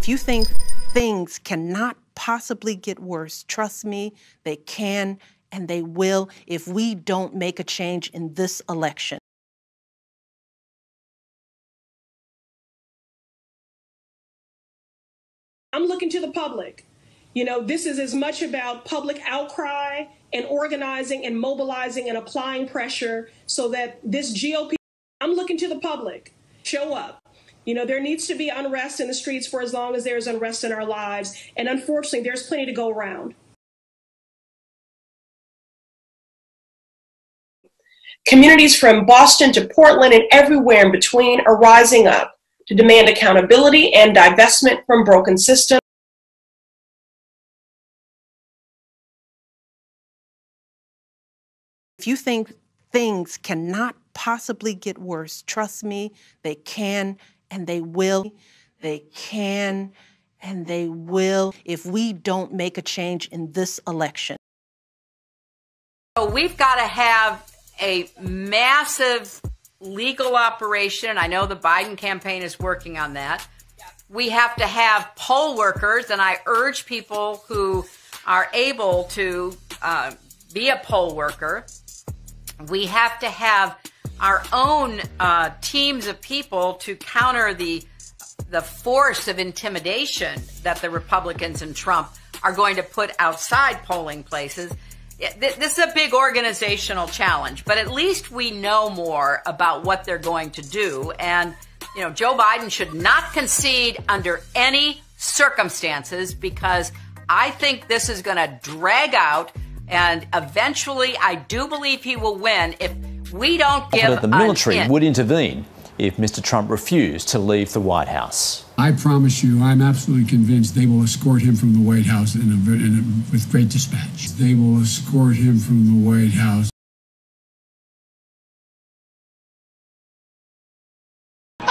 If you think things cannot possibly get worse, trust me, they can and they will if we don't make a change in this election. I'm looking to the public. You know, this is as much about public outcry and organizing and mobilizing and applying pressure so that this GOP, I'm looking to the public, show up. You know, there needs to be unrest in the streets for as long as there's unrest in our lives. And unfortunately, there's plenty to go around. Communities from Boston to Portland and everywhere in between are rising up to demand accountability and divestment from broken systems. If you think things cannot possibly get worse, trust me, they can and they will. They can and they will if we don't make a change in this election. So we've got to have a massive legal operation. I know the Biden campaign is working on that. We have to have poll workers, and I urge people who are able to be a poll worker. We have to have our own teams of people to counter the force of intimidation that the Republicans and Trump are going to put outside polling places. This is a big organizational challenge, but at least we know more about what they're going to do. And, you know, Joe Biden should not concede under any circumstances, because I think this is going to drag out, and eventually I do believe he will win if we don't give that the military would intervene if Mr. Trump refused to leave the White House. I promise you, I'm absolutely convinced they will escort him from the White House with great dispatch. They will escort him from the White House.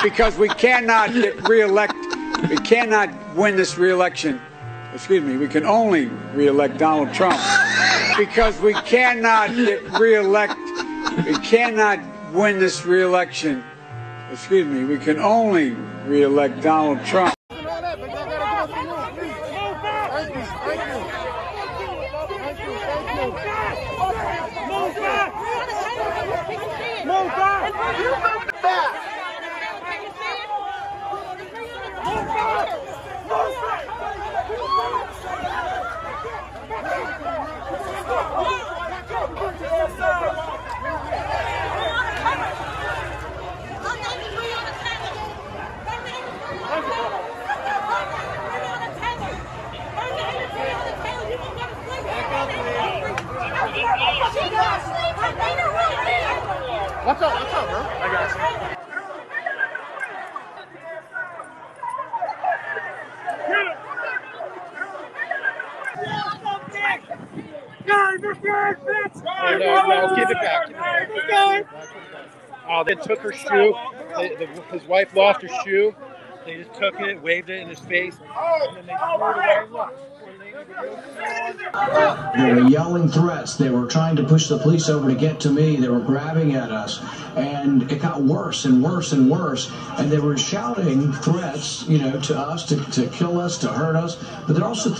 Because we cannot get reelected. We cannot win this reelection. Excuse me, we can only reelect Donald Trump. Because we cannot get reelected. We cannot win this reelection. Excuse me, we can only reelect Donald Trump. What's up, bro? I got you. No, keep it back. Oh, they took her shoe. His wife lost her shoe. They just took it, waved it in his face, and then they threw it away. Look. They were yelling threats. They were trying to push the police over to get to me. They were grabbing at us. And it got worse and worse and worse. And they were shouting threats, you know, to us, to kill us, to hurt us. But they're also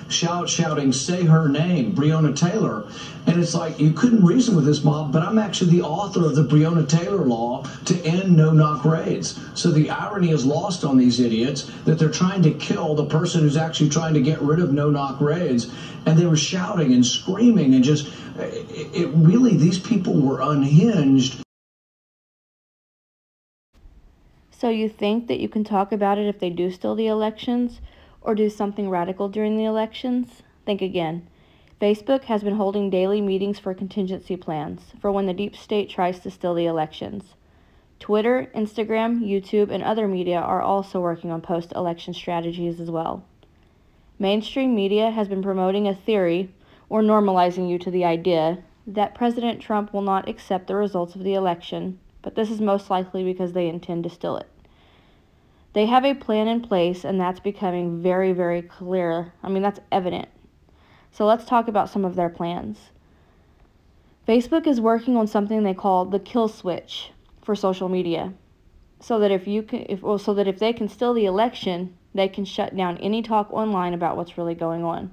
shouting, say her name, Breonna Taylor. And it's like, you couldn't reason with this mob, but I'm actually the author of the Breonna Taylor law to end no-knock raids. So the irony is lost on these idiots that they're trying to kill the person who's actually trying to get rid of no-knock raids. And they were shouting and screaming and just, it really, these people were unhinged. So you think that you can talk about it if they do steal the elections or do something radical during the elections? Think again. Facebook has been holding daily meetings for contingency plans for when the deep state tries to steal the elections. Twitter, Instagram, YouTube, and other media are also working on post-election strategies as well. Mainstream media has been promoting a theory, or normalizing you to the idea, that President Trump will not accept the results of the election, but this is most likely because they intend to steal it. They have a plan in place, and that's becoming very, very clear. I mean, that's evident. So let's talk about some of their plans. Facebook is working on something they call the KillSwitch for social media, so that if they can steal the election, they can shut down any talk online about what's really going on.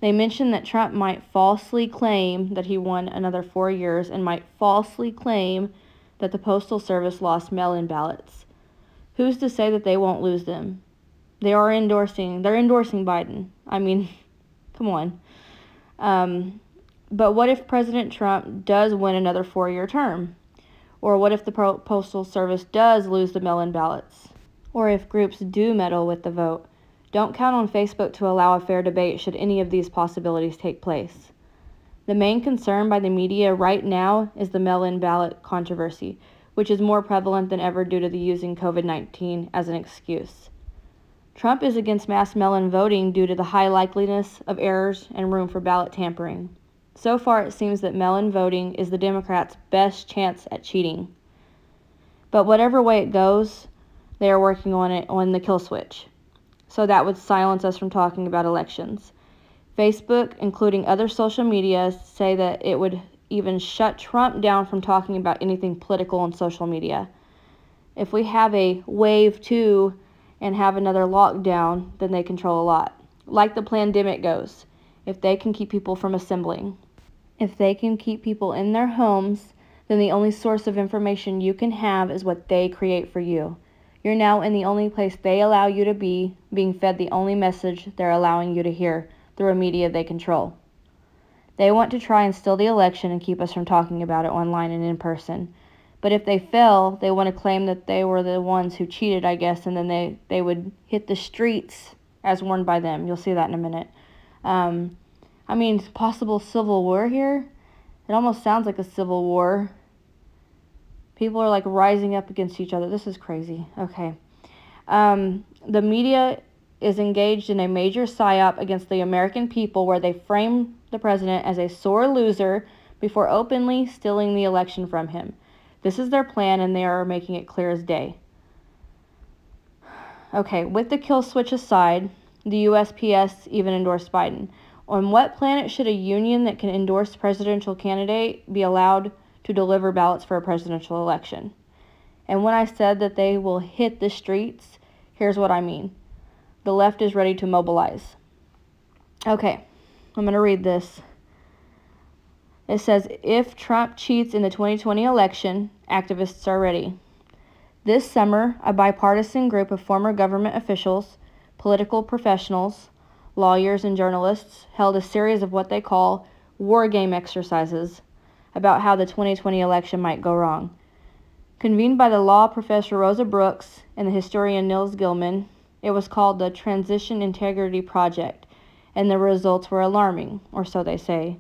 They mentioned that Trump might falsely claim that he won another 4 years and might falsely claim that the Postal Service lost mail-in ballots. Who's to say that they won't lose them? They're endorsing Biden. I mean, come on. But what if President Trump does win another 4-year term? Or what if the Postal Service does lose the mail-in ballots? Or if groups do meddle with the vote? Don't count on Facebook to allow a fair debate should any of these possibilities take place. The main concern by the media right now is the mail-in ballot controversy, which is more prevalent than ever due to the using COVID-19 as an excuse. Trump is against mass mail-in voting due to the high likeliness of errors and room for ballot tampering. So far, it seems that mail-in voting is the Democrats' best chance at cheating. But whatever way it goes, they are working on it on the KillSwitch. So that would silence us from talking about elections. Facebook, including other social media, say that it would even shut Trump down from talking about anything political on social media. If we have a wave 2 and have another lockdown, then they control a lot. Like the pandemic goes, if they can keep people from assembling. If they can keep people in their homes, then the only source of information you can have is what they create for you. You're now in the only place they allow you to be, being fed the only message they're allowing you to hear through a media they control. They want to try and steal the election and keep us from talking about it online and in person. But if they fail, they want to claim that they were the ones who cheated, I guess, and then they would hit the streets as warned by them. You'll see that in a minute. I mean, possible civil war here? It almost sounds like a civil war. People are like rising up against each other. This is crazy. Okay. The media is engaged in a major psyop against the American people where they frame the president as a sore loser before openly stealing the election from him. This is their plan, and they are making it clear as day. Okay, with the kill switch aside, the USPS even endorsed Biden. On what planet should a union that can endorse presidential candidate be allowed to deliver ballots for a presidential election? And when I said that they will hit the streets, here's what I mean. The left is ready to mobilize. Okay, I'm going to read this. It says, if Trump cheats in the 2020 election, activists are ready. This summer, a bipartisan group of former government officials, political professionals, lawyers, and journalists held a series of what they call war game exercises about how the 2020 election might go wrong. Convened by the law professor Rosa Brooks and the historian Nils Gilman, it was called the Transition Integrity Project, and the results were alarming, or so they say.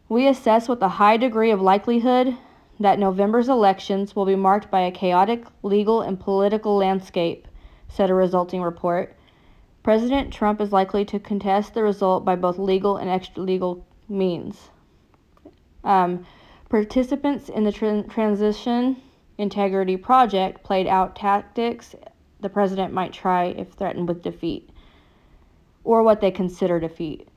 We assess with a high degree of likelihood that November's elections will be marked by a chaotic legal and political landscape, said a resulting report. President Trump is likely to contest the result by both legal and extra-legal means. Participants in the Transition Integrity Project played out tactics the president might try if threatened with defeat, or what they consider defeat,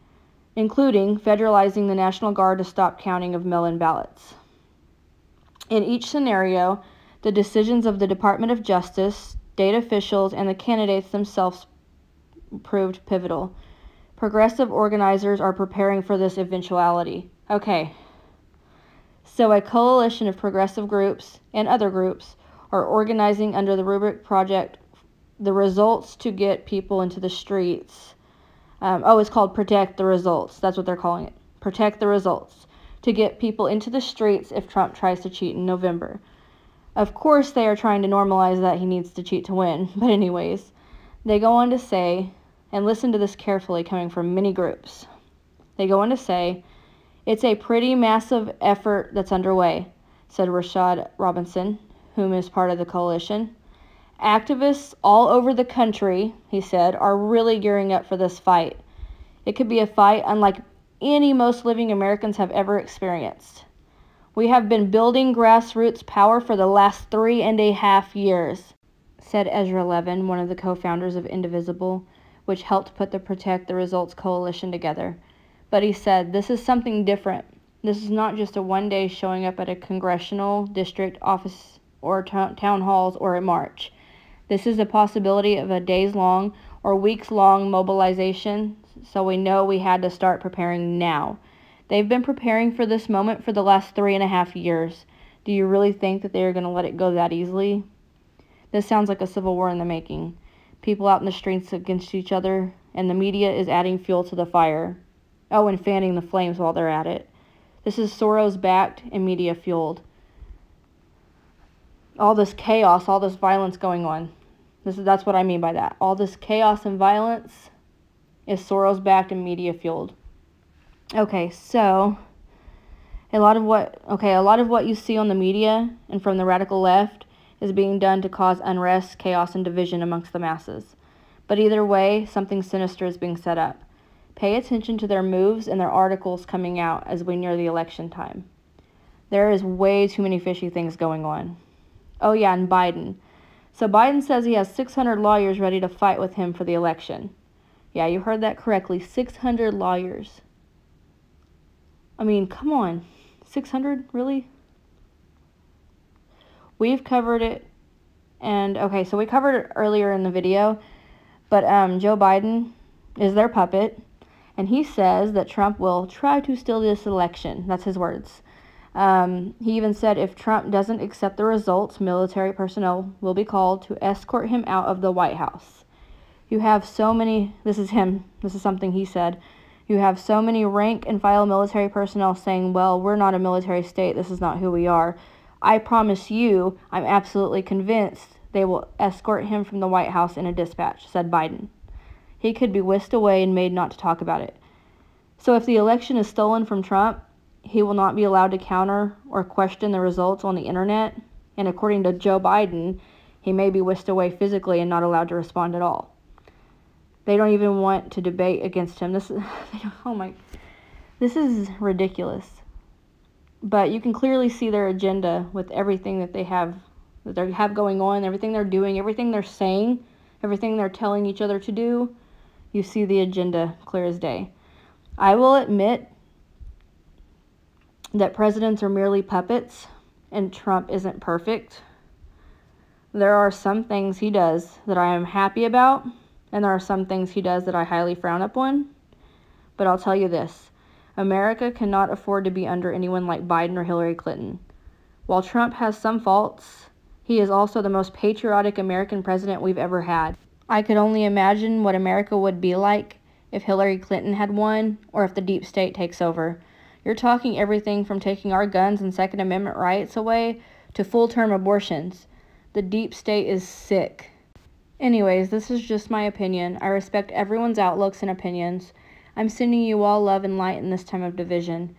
including federalizing the National Guard to stop counting of mail-in ballots. In each scenario, the decisions of the Department of Justice, state officials, and the candidates themselves proved pivotal. Progressive organizers are preparing for this eventuality. Okay, so a coalition of progressive groups and other groups are organizing under the rubric project the results to get people into the streets. It's called Protect the Results. That's what they're calling it. Protect the Results. To get people into the streets if Trump tries to cheat in November. Of course, they are trying to normalize that he needs to cheat to win. But anyways, they go on to say, and listen to this carefully coming from many groups. They go on to say, it's a pretty massive effort that's underway, said Rashad Robinson, whom is part of the coalition. Activists all over the country, he said, are really gearing up for this fight. It could be a fight unlike any most living Americans have ever experienced. We have been building grassroots power for the last 3.5 years, said Ezra Levin, one of the co-founders of Indivisible, which helped put the Protect the Results coalition together. But he said, this is something different. This is not just a one-day showing up at a congressional district office or town halls or a march. This is a possibility of a days-long or weeks-long mobilization, so we know we had to start preparing now. They've been preparing for this moment for the last 3.5 years. Do you really think that they are going to let it go that easily? This sounds like a civil war in the making. People out in the streets against each other, and the media is adding fuel to the fire. Oh, and fanning the flames while they're at it. This is Soros-backed and media-fueled. All this chaos, all this violence going on. That's what I mean by that. All this chaos and violence is Soros-backed and media-fueled. Okay, so a lot of what you see on the media and from the radical left is being done to cause unrest, chaos, and division amongst the masses. But either way, something sinister is being set up. Pay attention to their moves and their articles coming out as we near the election time. There is way too many fishy things going on. Oh yeah, and Biden. So Biden says he has 600 lawyers ready to fight with him for the election. Yeah, you heard that correctly. 600 lawyers. I mean, come on. 600? Really? We've covered it. And, okay, so we covered it earlier in the video. But Joe Biden is their puppet. And he says that Trump will try to steal this election. That's his words. He even said if Trump doesn't accept the results, military personnel will be called to escort him out of the White House. You have so many, this is him, this is something he said, you have so many rank and file military personnel saying, well, we're not a military state, this is not who we are. I promise you, I'm absolutely convinced they will escort him from the White House in a dispatch, said Biden. He could be whisked away and made not to talk about it. So if the election is stolen from Trump, he will not be allowed to counter or question the results on the internet. And according to Joe Biden, he may be whisked away physically and not allowed to respond at all. They don't even want to debate against him. This is ridiculous. But you can clearly see their agenda with everything that they have going on, everything they're doing, everything they're saying, everything they're telling each other to do. You see the agenda clear as day. I will admit that presidents are merely puppets and Trump isn't perfect. There are some things he does that I am happy about, and there are some things he does that I highly frown upon. But I'll tell you this, America cannot afford to be under anyone like Biden or Hillary Clinton. While Trump has some faults, he is also the most patriotic American president we've ever had. I could only imagine what America would be like if Hillary Clinton had won or if the deep state takes over. You're talking everything from taking our guns and Second Amendment rights away to full-term abortions. The deep state is sick. Anyways, this is just my opinion. I respect everyone's outlooks and opinions. I'm sending you all love and light in this time of division.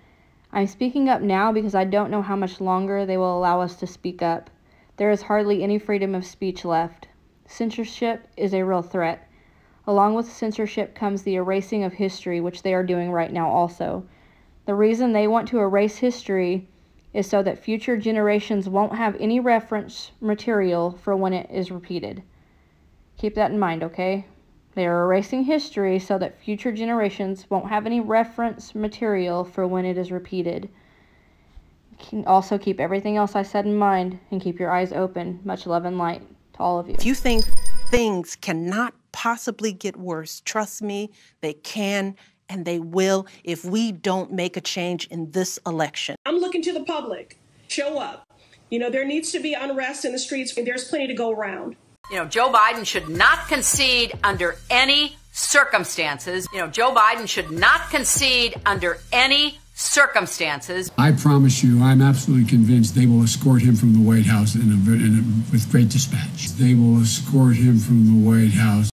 I'm speaking up now because I don't know how much longer they will allow us to speak up. There is hardly any freedom of speech left. Censorship is a real threat. Along with censorship comes the erasing of history, which they are doing right now also. The reason they want to erase history is so that future generations won't have any reference material for when it is repeated. Keep that in mind, okay? They are erasing history so that future generations won't have any reference material for when it is repeated. Also keep everything else I said in mind and keep your eyes open. Much love and light to all of you. If you think things cannot possibly get worse, trust me, they can. And they will if we don't make a change in this election. I'm looking to the public. Show up. You know, there needs to be unrest in the streets, and there's plenty to go around. You know, Joe Biden should not concede under any circumstances. You know, Joe Biden should not concede under any circumstances. I promise you, I'm absolutely convinced they will escort him from the White House with great dispatch. They will escort him from the White House.